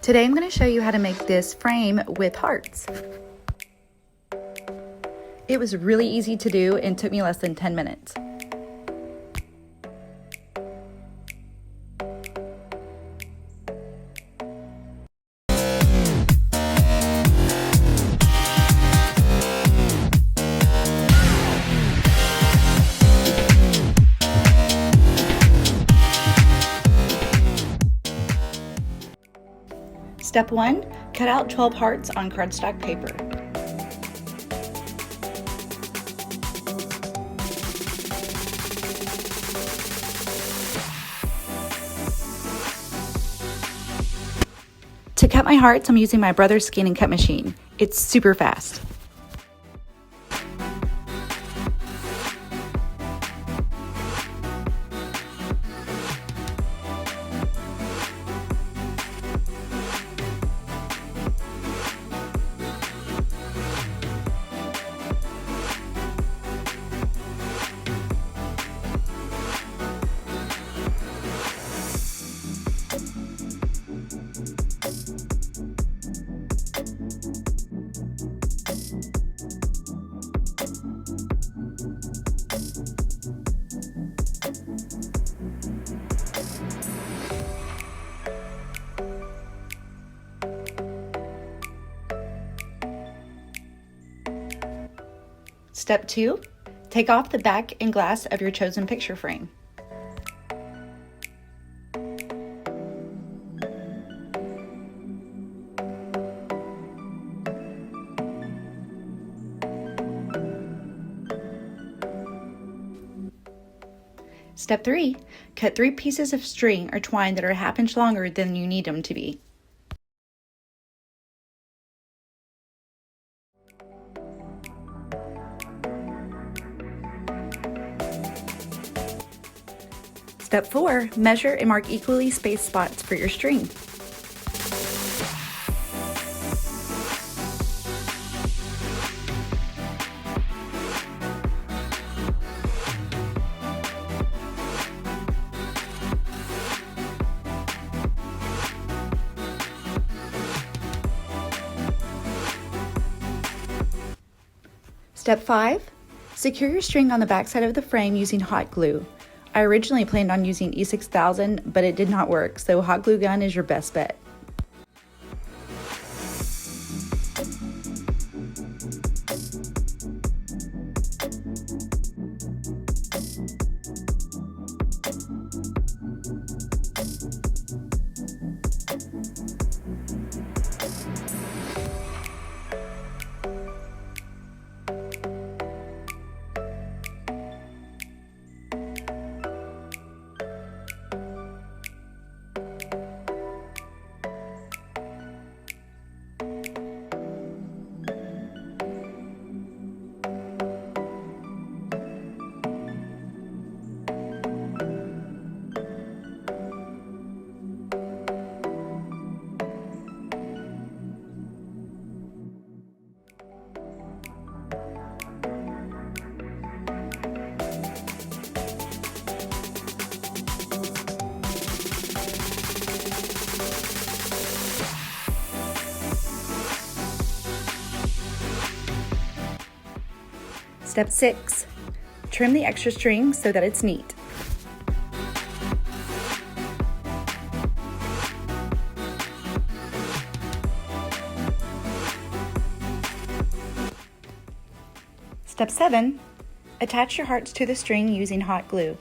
Today I'm going to show you how to make this frame with hearts. It was really easy to do and took me less than 10 minutes. Step 1, cut out 12 hearts on cardstock paper. To cut my hearts, I'm using my brother's scan and cut machine. It's super fast. Step 2, take off the back and glass of your chosen picture frame. Step 3, cut 3 pieces of string or twine that are 1/2 inch longer than you need them to be. Step 4, measure and mark equally spaced spots for your string. Step 5, secure your string on the back side of the frame using hot glue. I originally planned on using E6000, but it did not work, so hot glue gun is your best bet. Step 6, trim the extra string so that it's neat. Step 7, attach your hearts to the string using hot glue.